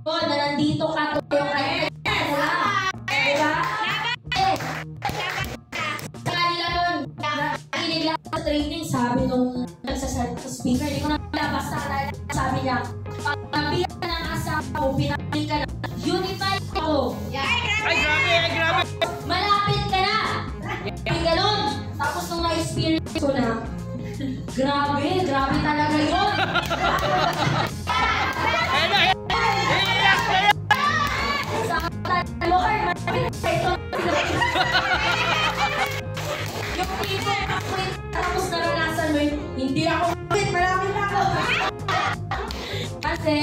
na nandito ka yung kanya. Diba? Kanila nun, nakinig lang sa training, sabi nung nagsasalit sa speaker, hindi ko na pala basta sabi niya, pag nabiyak ka ng asawa mo, pinapili ka na, unified ako. Ay, grabe! Malapit ka na! Yung ganun. Tapos nung na-experience ko na, grabe talaga yun. Sa Locar, malapit ka ito. Yung tipo, tapos naranasan mo yun, hindi ako malapit na ako. Kasi,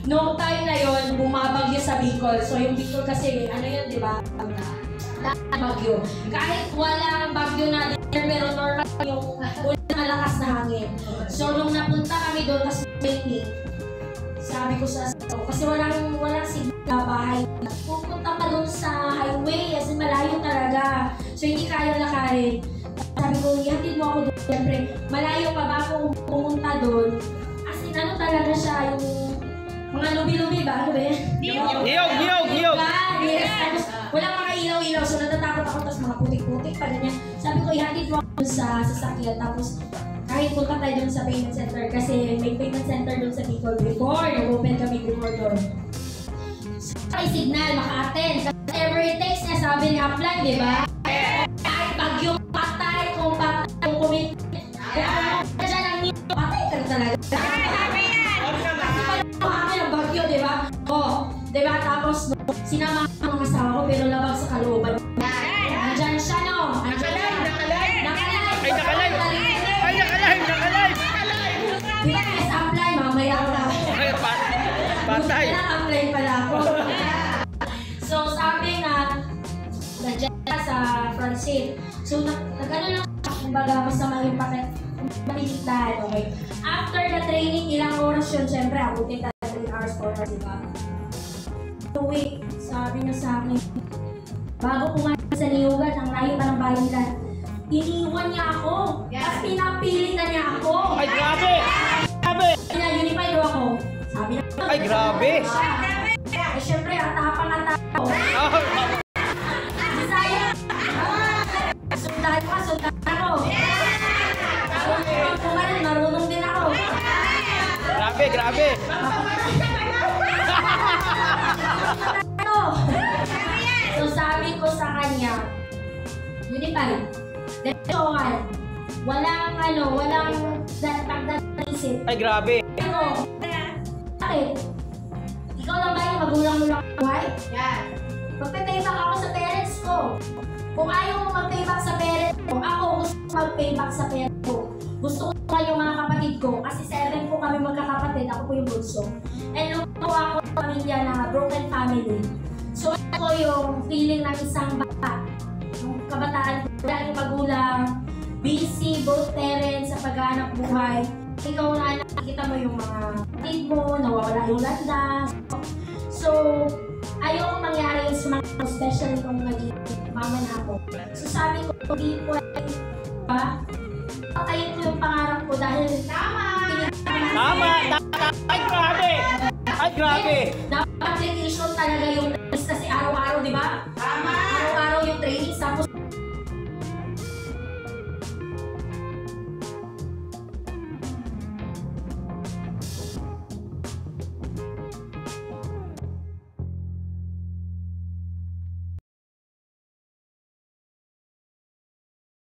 noong time na yun, bumabagyo sa Bicol. So yung Bicol kasi, ano yun, di ba? Bagyo. Kahit walang bagyo na din, pero normal yung unang malakas na hangin. So nung napunta kami doon, kasi sabi ko sa kasi walang signal na bahay. Pupunta pa doon sa highway, kasi malayo talaga. So hindi kaya lakarin. Sabi ko, ihatid mo ako doon. Siyempre, malayo pa ba ako pumunta doon? As in, ano talaga siya, yung mga lubi-lubi ba? Ano ba yan? Niyog! Yes, tapos walang mga ilaw-ilaw. So natatakot ako, tapos mga putik-putik pa ganyan. Sabi ko, ihatid mo ako sa sasakyan. Tapos kahit punta tayo doon sa payment center kasi may payment center doon sa Bicol before. Nag-open kami before doon. May signal, maka-attend. Kasi whatever it takes niya, sabi ni Upline, di ba? Kahit bagyong patay, kung kumit. Kaya dyan ang niyo, patay ka talaga. Bagyo, di ba? Oh, di ba? Tapos, sinama ko ng asawa ko, pero labag sa kalooban. Andyan siya, no? Nakalive! Di ba, guys, apply, mamaya na. Patay! Apply pala ako. So, sabi nga, nandiyan siya sa front seat. So, nag-ano lang, kumbaga, masama yung pakiligtahan, okay? After the training, ilang oras yun, syempre, abutin tayo 3 hours, 4 hours, diba? 2 weeks, sabi niya sa akin, bago pumalit sa niyugan, ang layo pa ng bayan nila, iniwan niya ako. Tapos pinapilit na niya ako. Ay, grabe! Unified daw ako. Sabi niya, ay, grabe! Eh, syempre, atapang ako. Bisaya! Sundan ako. Pumalit, marunong din ako. Grabe! So sabi ko sa kanya, unified. Walang pagdatisip. Ay, grabe! Pero, bakit? Ikaw lang ba yung magulang mo lang buhay? Yan. Magpe-payback ako sa parents ko. Kung ayaw mo mag-payback sa parents ko, ako gusto mag-payback sa parents ko. Gusto ko kayo mga kapatid ko, kasi 7 po kami magkakapatid, ako po yung bunso. And lumaw ako ng pamilya na broken family. So ako yung feeling ng isang bata. Yung kabataan ko, wala yung magulang, busy, both parents sa paghahanap buhay. Ikaw na nakikita mo yung mga kapatid mo, nawawala yung landas. So, ayoko mangyari yung mga especially kung naging mama na ako. So sabi ko, hindi pwede ba? Patayin ko yung pangarap ko dahil Tama! Ay, grabe! Dapat application talaga yung training kasi araw-araw, di ba? Tama! Araw-araw yung training, tapos